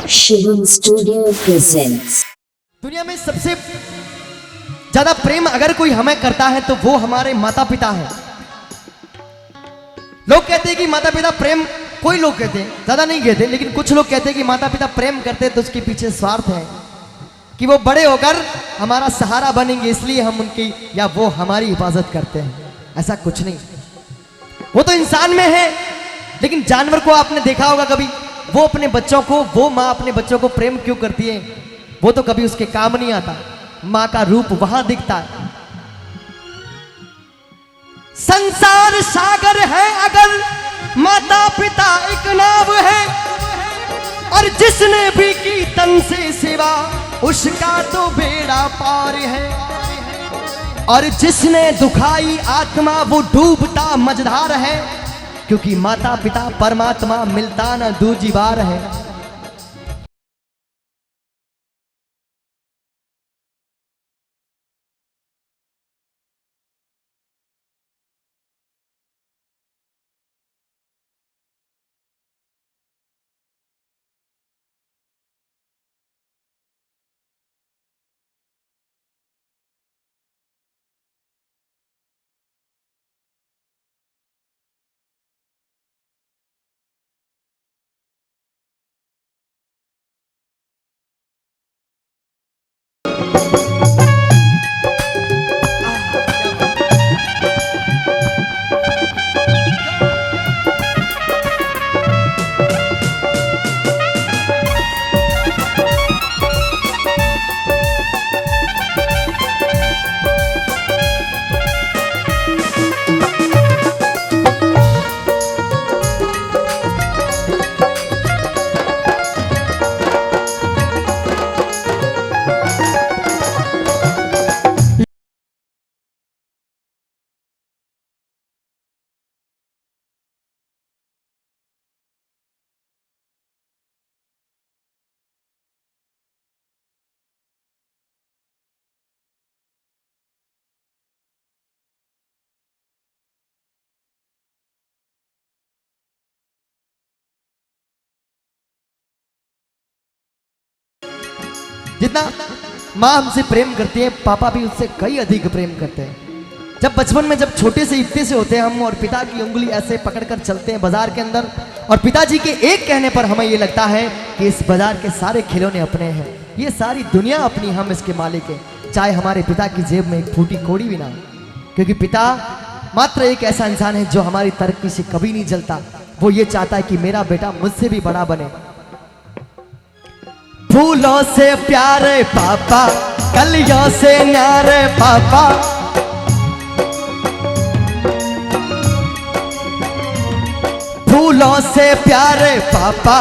Shivam studio presents. दुनिया में सबसे ज्यादा प्रेम अगर कोई हमें करता है तो वो हमारे माता पिता हैं। लोग कहते हैं कि माता पिता प्रेम, कोई लोग कहते हैं, ज्यादा नहीं कहते, लेकिन कुछ लोग कहते हैं कि माता पिता प्रेम करते हैं तो उसके पीछे स्वार्थ है कि वो बड़े होकर हमारा सहारा बनेंगे, इसलिए हम उनकी या वो हमारी हिफाजत करते हैं। ऐसा कुछ नहीं, वो तो इंसान में है। लेकिन जानवर को आपने देखा होगा कभी, वो अपने बच्चों को, वो माँ अपने बच्चों को प्रेम क्यों करती है? वो तो कभी उसके काम नहीं आता, माँ का रूप वहां दिखता है। संसार सागर है अगर माता पिता एक नाव है, और जिसने भी की तन से सेवा उसका तो बेड़ा पार है, और जिसने दुखाई आत्मा वो डूबता मझधार है, क्योंकि माता पिता परमात्मा मिलता न दूजी बार है। जितना माँ हमसे प्रेम करती है, पापा भी उससे कई अधिक प्रेम करते हैं। जब बचपन में, जब छोटे से इतने से होते हैं हम, और पिता की उंगली ऐसे पकड़कर चलते हैं बाजार के अंदर, और पिताजी के एक कहने पर हमें ये लगता है कि इस बाजार के सारे खिलौने अपने हैं, ये सारी दुनिया अपनी, हम इसके मालिक हैं, चाहे हमारे पिता की जेब में एक फूटी कौड़ी भी ना हो। क्योंकि पिता मात्र एक ऐसा इंसान है जो हमारी तरक्की से कभी नहीं जलता। वो ये चाहता है कि मेरा बेटा मुझसे भी बड़ा बने। फूलों से प्यारे पापा, कलियों से न्यारे पापा, फूलों से प्यारे पापा,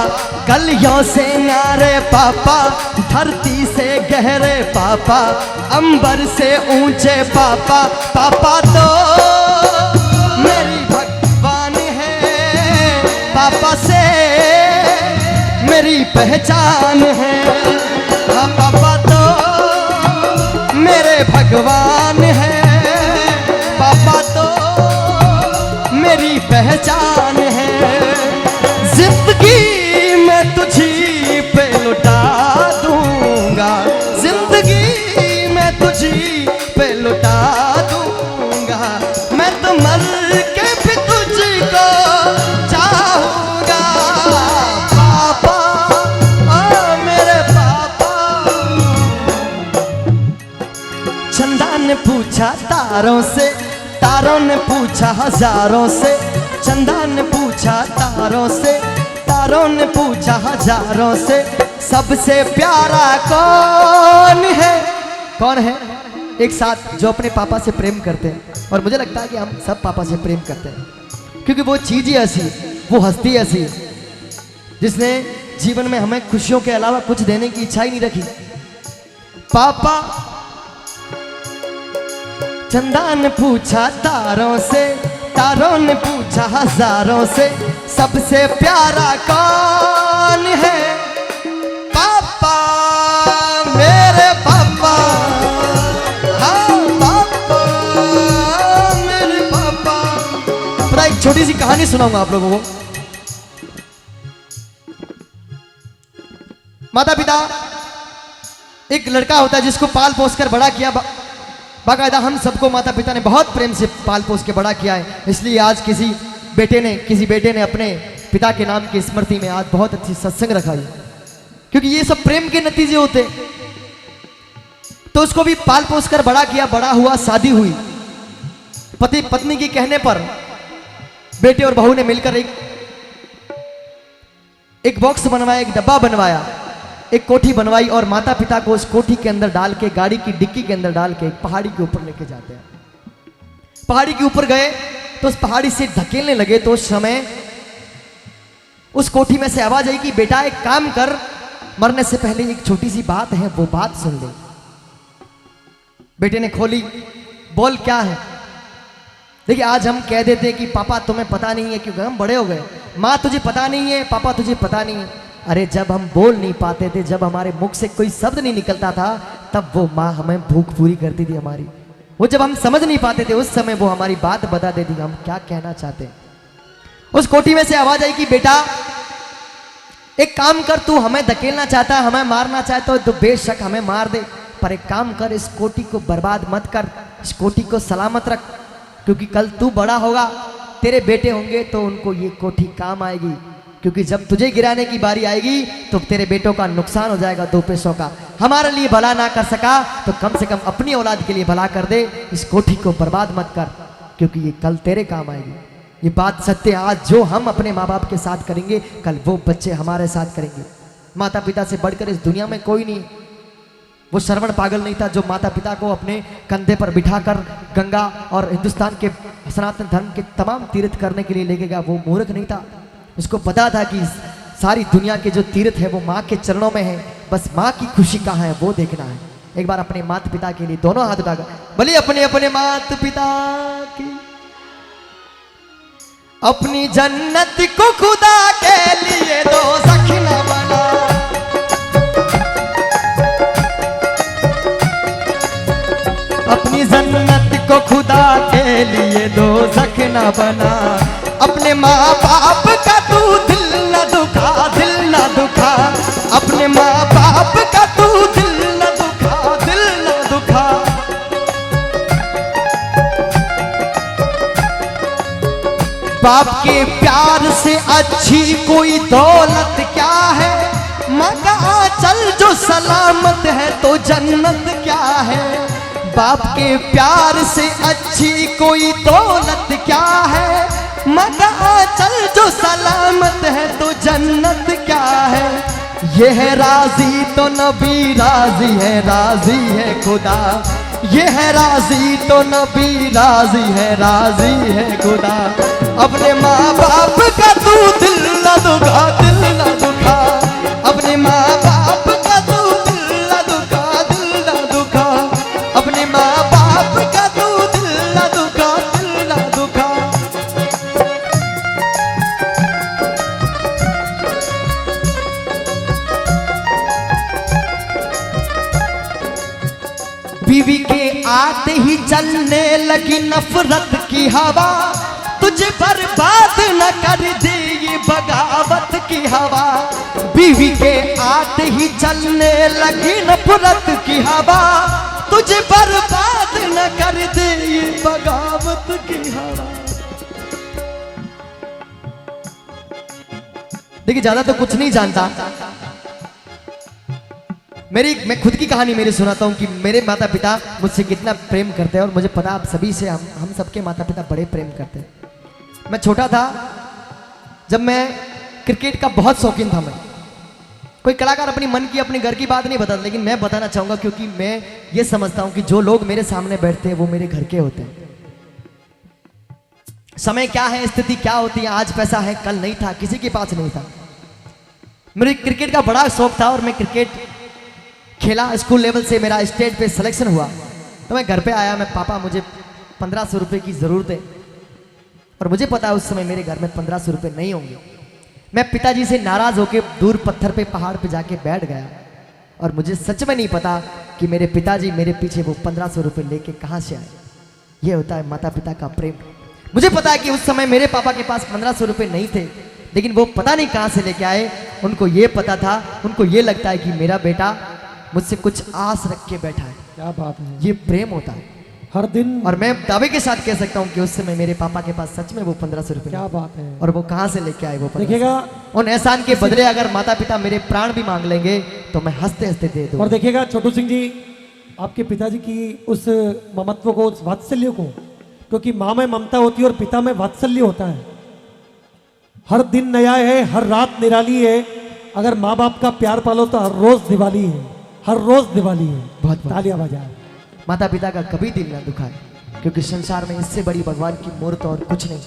कलियों से न्यारे पापा, धरती से गहरे पापा, अंबर से ऊंचे पापा, पापा तो मेरी भगवान है, पापा से मेरी पहचान है। हाँ, पापा तो मेरे भगवान है, पापा तो मेरी पहचान है। जिंदगी मैं तुझी पे लुटा दूंगा, जिंदगी मैं तुझी पे लुटा दूंगा, मैं तो मर के भी तुझको चाहूंगा। पापा, ओ मेरे पापा। चंदा ने पूछा तारों से, तारों ने पूछा हजारों से, चंदा ने पूछा तारों से, तारों ने पूछा हजारों से, सबसे प्यारा कौन है? कौन है एक साथ जो अपने पापा से प्रेम करते हैं? और मुझे लगता है कि हम सब पापा से प्रेम करते हैं, क्योंकि वो चीज ही ऐसी, वो हस्ती ऐसी जिसने जीवन में हमें खुशियों के अलावा कुछ देने की इच्छा ही नहीं रखी। पापा, चंदा ने पूछा तारों से, तारों ने पूछा हजारों से, सबसे प्यारा कौन है? पापा, मेरे पापा। हाँ पापा, मेरे पापा। पता, एक छोटी सी कहानी सुनाऊंगा आप लोगों को। माता पिता, एक लड़का होता है जिसको पाल पोस कर बड़ा किया, बाकायदा हम सबको माता पिता ने बहुत प्रेम से पाल पोस के बड़ा किया है। इसलिए आज किसी बेटे ने अपने पिता के नाम की स्मृति में आज बहुत अच्छी सत्संग रखा है, क्योंकि ये सब प्रेम के नतीजे होते। तो उसको भी पाल पोस कर बड़ा किया, बड़ा हुआ, शादी हुई। पति पत्नी की कहने पर बेटे और बहू ने मिलकर एक बॉक्स बनवाया, एक डब्बा बनवाया, एक कोठी बनवाई और माता पिता को उस कोठी के अंदर डाल के, गाड़ी की डिक्की के अंदर डाल के एक पहाड़ी के ऊपर लेके जाते हैं। पहाड़ी के ऊपर गए तो उस पहाड़ी से धकेलने लगे तो उस समय उस कोठी में से आवाज आई कि बेटा एक काम कर, मरने से पहले एक छोटी सी बात है, वो बात सुन ले। बेटे ने खोली, बोल क्या है। देखिए आज हम कह देते हैं कि पापा तुम्हें पता नहीं है क्योंकि हम बड़े हो गए, माँ तुझे पता नहीं है, पापा तुझे पता नहीं है। अरे जब हम बोल नहीं पाते थे, जब हमारे मुख से कोई शब्द नहीं निकलता था, तब वो माँ हमें भूख पूरी करती थी हमारी। वो जब हम समझ नहीं पाते थे उस समय वो हमारी बात बता देती हम क्या कहना चाहते। उस कोठी में से आवाज आई कि बेटा एक काम कर, तू हमें धकेलना चाहता है, हमें मारना चाहता है तो बेशक हमें मार दे, पर एक काम कर, इस कोठी को बर्बाद मत कर, इस कोठी को सलामत रख, क्योंकि कल तू बड़ा होगा, तेरे बेटे होंगे तो उनको ये कोठी काम आएगी, क्योंकि जब तुझे गिराने की बारी आएगी तो तेरे बेटों का नुकसान हो जाएगा 2 पैसों का। हमारे लिए भला ना कर सका तो कम से कम अपनी औलाद के लिए भला कर दे, इस कोठी को बर्बाद मत कर, क्योंकि ये कल तेरे काम आएगी। ये बात सत्य है, आज जो हम अपने माँ बाप के साथ करेंगे कल वो बच्चे हमारे साथ करेंगे। माता पिता से बढ़कर इस दुनिया में कोई नहीं। वो श्रवण पागल नहीं था जो माता पिता को अपने कंधे पर बिठाकर गंगा और हिंदुस्तान के सनातन धर्म के तमाम तीर्थ करने के लिए लेके गया। वो मूर्ख नहीं था, उसको पता था कि सारी दुनिया के जो तीर्थ है वो माँ के चरणों में है, बस माँ की खुशी कहाँ है वो देखना है। एक बार अपने माता पिता के लिए दोनों हाथ उठाकर बोलिए अपने अपने माता पिता की, अपनी जन्नत को खुदा के लिए दो सखना बना, अपनी जन्नत को खुदा के लिए दो सखना बना, अपने माँ बाप का तू दिल न दुखा, दिल न दुखा, अपने माँ बाप का तू दिल न दुखा, दिल न दुखा। बाप के प्यार से अच्छी कोई दौलत क्या है, मगा चल जो सलामत है तो जन्नत क्या है। बाप के प्यार से अच्छी कोई दौलत क्या है, मगा चल जो सलामत है तो जन्नत क्या है। ये है राजी तो नबी राजी है, राजी है खुदा, ये है राजी तो नबी राजी है, राजी है खुदा। अपने माँ बाप का तू दिल न दुखा, दिल न दुखा, अपने माँ बाप का तू दिल न दुखा, दिल न दुखा, अपने माँ बाप का तू दिल न दुखा, दिल न दुखा। बीवी के आते ही चलने लगी नफरत की हवा, तुझे बर्बाद न कर दे ये बगावत की हवा। बीवी के आते ही चलने लगी नफरत की हवा, तुझे बर्बाद न कर दे ये बगावत की हवा। देखिए ज्यादा तो कुछ नहीं जानता, मैं खुद की कहानी मेरी सुनाता हूँ कि मेरे माता पिता मुझसे कितना प्रेम करते हैं, और मुझे पता आप सभी से हम सबके माता पिता बड़े प्रेम करते हैं। मैं छोटा था जब मैं क्रिकेट का बहुत शौकीन था। मैं कोई कलाकार अपनी मन की अपने घर की बात नहीं बताता, लेकिन मैं बताना चाहूँगा क्योंकि मैं ये समझता हूँ कि जो लोग मेरे सामने बैठते हैं वो मेरे घर के होते हैं। समय क्या है, स्थिति क्या होती है, आज पैसा है कल नहीं था, किसी के पास नहीं था। मेरे क्रिकेट का बड़ा शौक था और मैं क्रिकेट खेला, स्कूल लेवल से मेरा स्टेट पे सिलेक्शन हुआ। तो मैं घर पे आया, मैं पापा मुझे 1500 रुपये की ज़रूरत है, और मुझे पता है उस समय मेरे घर में 1500 रुपये नहीं होंगे। मैं पिताजी से नाराज़ होकर दूर पत्थर पे पहाड़ पे जाके बैठ गया, और मुझे सच में नहीं पता कि मेरे पिताजी मेरे पीछे वो 1500 रुपये लेके कहाँ से आए। ये होता है माता पिता का प्रेम। मुझे पता है कि उस समय मेरे पापा के पास 1500 रुपये नहीं थे। लेकिन वो पता नहीं कहाँ से लेके आए। उनको ये पता था, उनको ये लगता है कि मेरा बेटा मुझसे कुछ आस रख के बैठा है। क्या बात है। ये प्रेम होता है। हर दिन। और मैं दावे के साथ कह सकता हूँ कि उस समय मेरे पापा के पास सच में वो 1500 रुपये। क्या बात है। और वो कहाँ से लेके आए वो 1500? देखिएगा, उन एहसान के बदले अगर माता पिता मेरे प्राण भी मांग लेंगे तो मैं हंसते हंसते दे दूँ। और देखिएगा छोटू सिंह जी, आपके पिताजी की उस ममत्व को, उस वात्सल्य को, क्योंकि माँ में ममता होती है और पिता में वात्सल्य होता है। हर दिन नया है, हर रात निराली है। अगर माँ बाप का प्यार पालो तो हर रोज दिवाली है, हर रोज दिवाली है। बहुत तालियां बजाए। माता पिता का कभी दिल ना दुखाए, क्योंकि संसार में इससे बड़ी भगवान की मूर्त और कुछ नहीं।